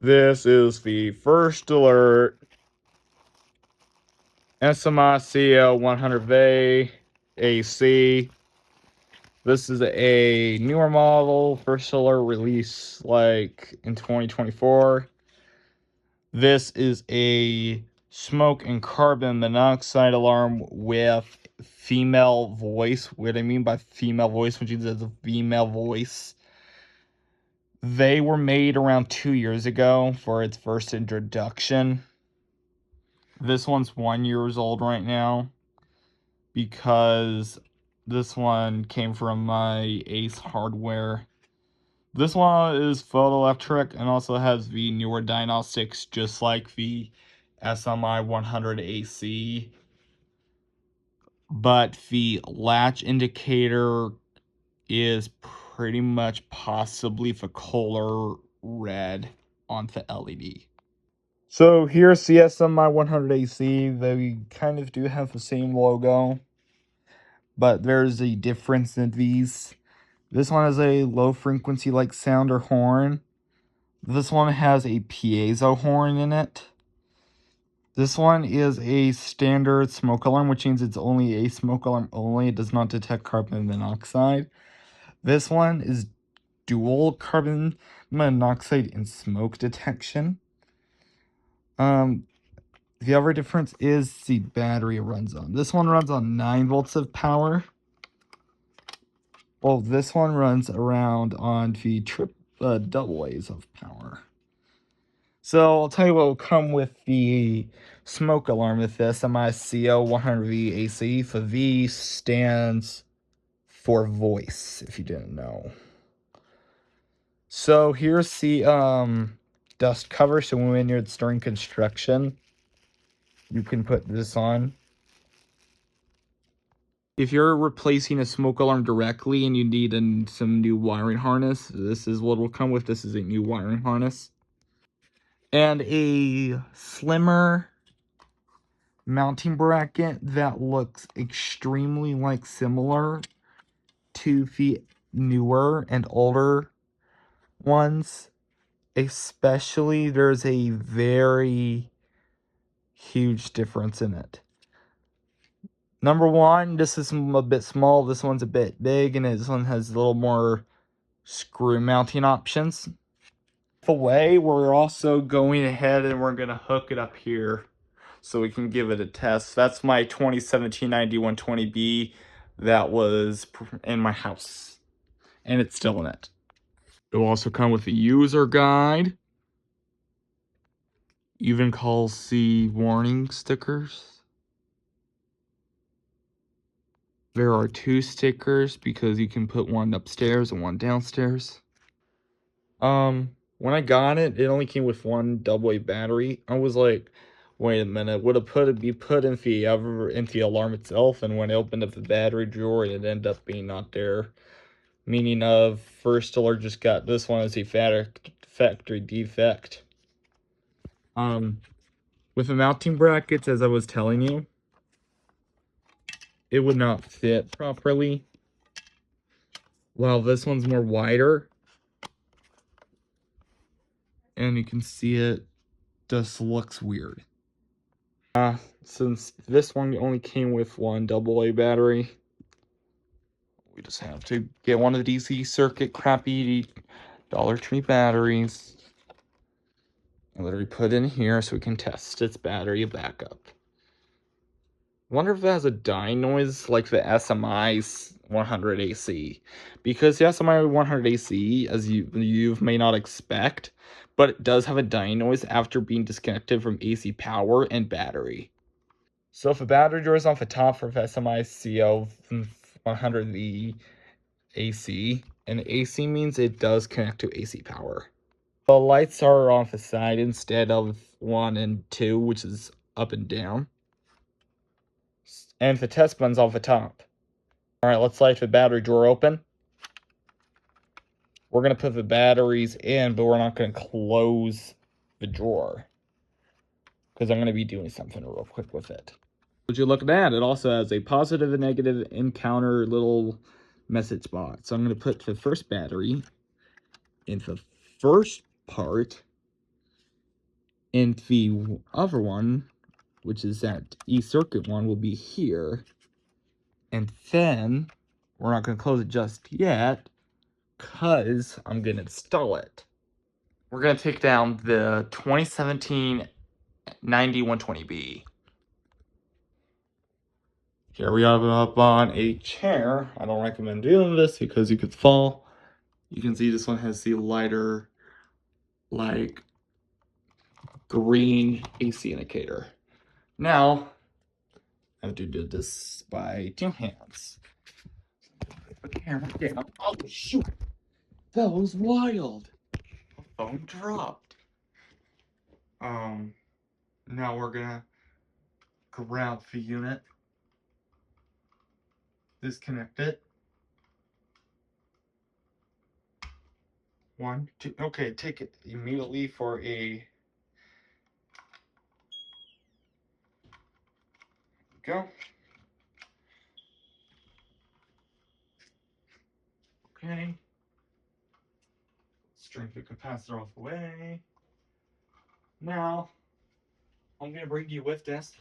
This is the first alert SMI100V-AC. This is a newer model, first alert release like in 2024. This is a smoke and carbon monoxide alarm with female voice. What I mean by female voice, which is a female voice. They were made around 2 years ago for its first introduction. This one's 1 year old right now because this one came from my Ace hardware. This one is photoelectric and also has the newer diagnostics just like the SMI100 AC. But the latch indicator is pretty much possibly the color red on the LED. So here's the SMI100 AC. They kind of do have the same logo, but there's a difference in these. This one has a low frequency like sound or horn. This one has a piezo horn in it. This one is a standard smoke alarm, which means it's only a smoke alarm only. It does not detect carbon monoxide. This one is dual carbon monoxide and smoke detection. The other difference is the battery it runs on. This one runs on 9 volts of power. Well, this one runs around on the double A's of power. So I'll tell you what will come with the smoke alarm with this SMI100V-AC. The V stands for voice, if you didn't know. So here's the dust cover. So when you're during construction, you can put this on. If you're replacing a smoke alarm directly and you need some new wiring harness, this is what will come with. This is a new wiring harness. And a slimmer mounting bracket that looks extremely similar to the newer and older ones. Especially, there's a very huge difference in it. Number one, this is a bit small, this one's a bit big, and this one has a little more screw mounting options. The way, we're also going ahead and we're going to hook it up here so we can give it a test. That's my 2017 9120B that was in my house, and it's still in it. It will also come with a user guide, even calls the warning stickers. There are 2 stickers because you can put one upstairs and one downstairs. When I got it, it only came with one AA battery. I was like, wait a minute, would it be put in the alarm itself? And when I opened up the battery drawer, it ended up being not there. Meaning of first alert just got this one as a factory defect. With the mounting brackets, as I was telling you, it would not fit properly. While this one's more wider, and you can see it just looks weird. Since this one only came with one AA battery, we just have to get one of the DC Circuit crappy Dollar Tree batteries and literally put in here so we can test its battery backup. Wonder if it has a dying noise like the SMI100 AC, because the SMI100 AC, as you may not expect, but it does have a dying noise after being disconnected from AC power and battery. So if a battery drawer is off the top for SMI100V-AC, and AC means it does connect to AC power. The lights are off the side instead of 1 and 2, which is up and down. And the test button's off the top. Alright, let's slide the battery drawer open. We're going to put the batteries in, but we're not going to close the drawer, because I'm going to be doing something real quick with it. Would you look at that? It also has a positive and negative encounter little message box. So I'm going to put the first battery in the first part. And the other one, which is that E-circuit one, will be here. And then, we're not going to close it just yet, because I'm going to install it. We're going to take down the 2017 90-120B. Here we have it up on a chair. I don't recommend doing this because you could fall. You can see this one has the lighter, like, green AC indicator. Now, I have to do this by 2 hands. Put the camera down. Oh, shoot! That was wild! The phone dropped. Now we're gonna grab the unit, disconnect it. 1, 2, okay, take it immediately for a... Go. Okay. String the capacitor off the way. Now, I'm gonna bring you with this.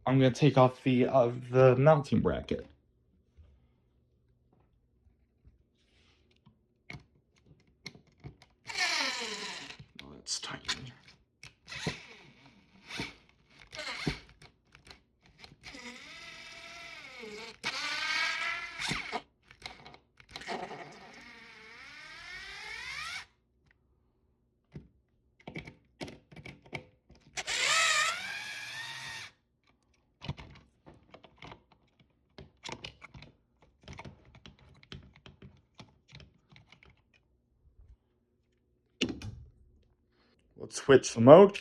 I'm gonna take off the mounting bracket. Oh, that's tiny. Let's switch the mode.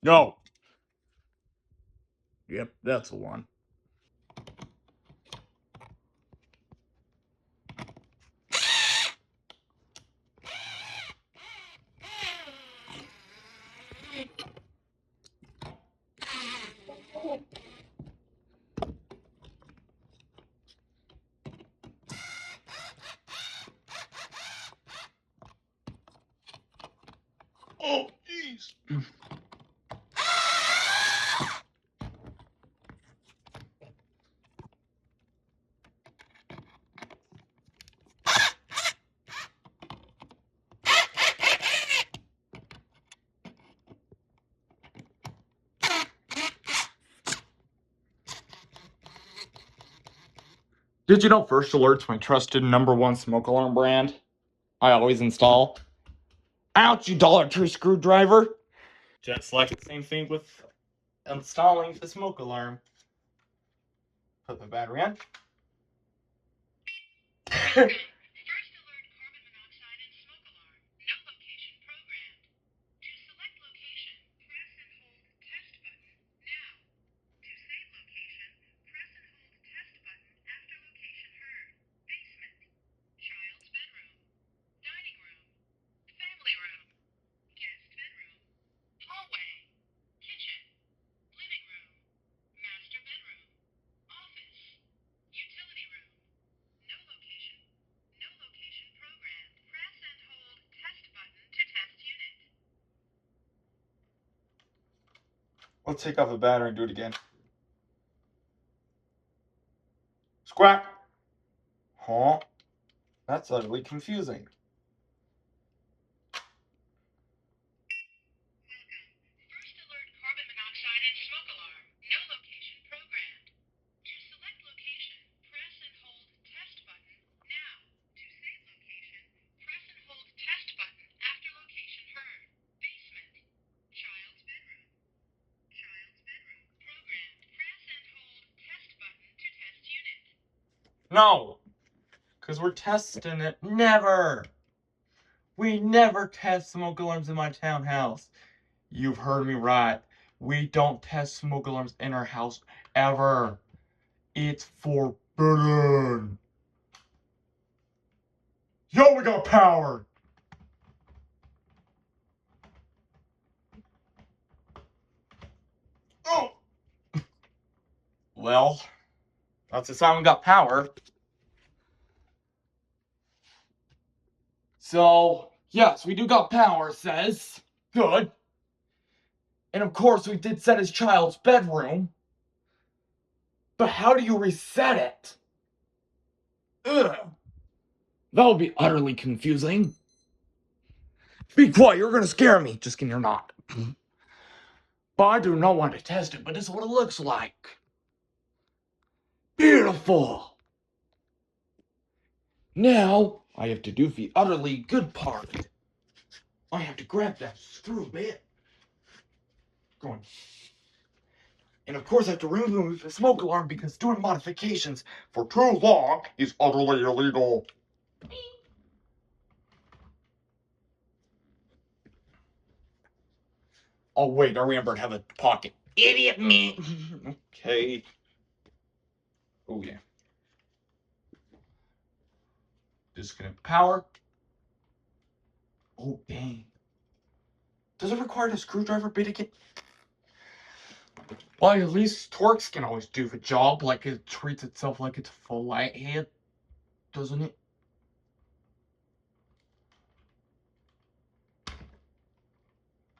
No. Yep, that's the one. Oh, jeez. Did you know First Alert's my trusted #1 smoke alarm brand? I always install. Ouch, you $1 screwdriver! Just like the same thing with installing the smoke alarm. Put the battery in. First alert, carbon monoxide and smoke alarm. No location programmed. To select location, press and hold test button now. To save location, press and hold test button after location heard. Basement, child's bedroom, dining room, family room, guest bedroom, hallway, kitchen, living room, master bedroom, office, utility room. No location. No location programmed. Press and hold test button to test unit. Let's take off the battery and do it again. Squawk! Huh? That's utterly confusing. Welcome. First alert carbon monoxide and smoke alarm. No location programmed. To select location, press and hold test button now. To save location, press and hold test button after location heard. Basement, child's bedroom, child's bedroom. Programmed. Press and hold test button to test unit. No! Because we're testing it. Never! We never test smoke alarms in my townhouse. You've heard me right. We don't test smoke alarms in our house ever. It's forbidden. Yo, we got power! Oh! Well, that's the sign we got power. So, yes, we do got power, says. Good. And of course, we did set his child's bedroom. But how do you reset it? Ugh. That would be utterly confusing. Be quiet, you're gonna scare me. Just kidding, you're not. But I do not want to test it, but this is what it looks like. Beautiful. Now, I have to do the utterly good part. I have to grab that screw bit. Going. And of course I have to remove the smoke alarm because doing modifications for too long is utterly illegal. Oh wait, I remembered have a pocket. Idiot me. Okay. Oh yeah. Disconnect power. Oh dang. Does it require a screwdriver bit again? Well, at least Torx can always do the job, like it treats itself like it's a full light head, doesn't it?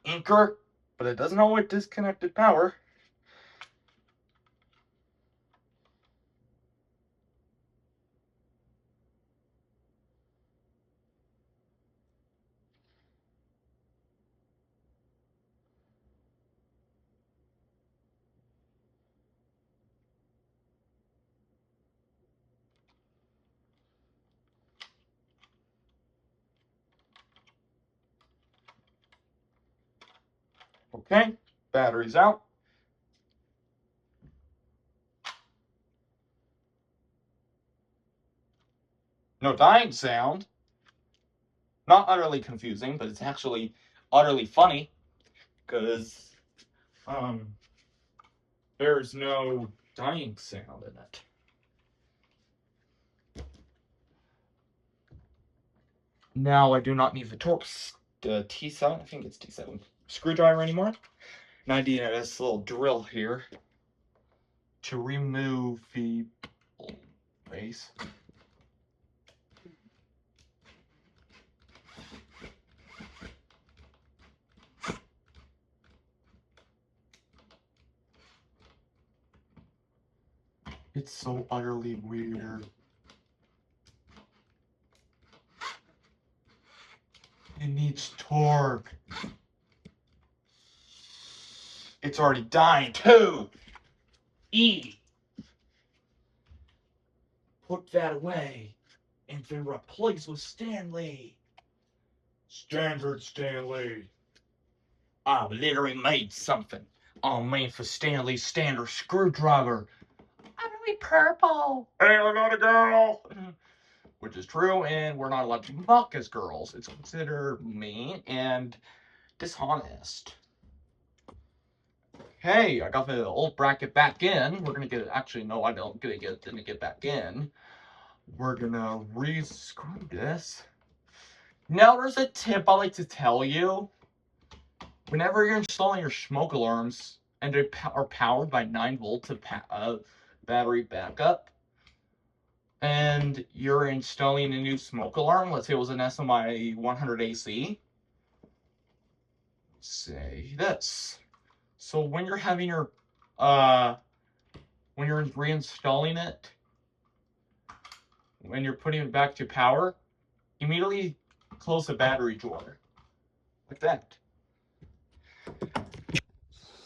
Anchor, but it doesn't always disconnected power. Okay, battery's out. No dying sound. Not utterly confusing, but it's actually utterly funny because there's no dying sound in it. Now I do not need the Torx T7, I think it's T7 screwdriver anymore. And I need this little drill here to remove the base. It's so utterly weird. It needs torque. It's already dying too. Put that away and then replace with Stanley. Standard Stanley. I've literally made something. All made for Stanley's standard screwdriver. Utterly purple. Hey, I'm not a girl. Which is true, and we're not allowed to mock as girls. It's considered mean and dishonest. Hey, I got the old bracket back in. We're gonna get, actually, no, I don't didn't get back in. We're gonna re-screw this. Now, there's a tip I like to tell you. Whenever you're installing your smoke alarms and they are powered by 9 volts of battery backup, and you're installing a new smoke alarm, let's say it was an SMI100V-AC, say this. So when you're having your, when you're reinstalling it, when you're putting it back to power, immediately close the battery drawer, like that.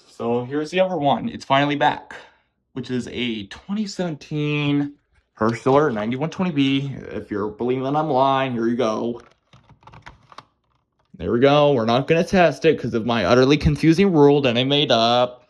So here's the other one. It's finally back, which is a 2017 Herschler 9120B. If you're believing I'm lying, here you go. There we go. We're not going to test it because of my utterly confusing rule that I made up.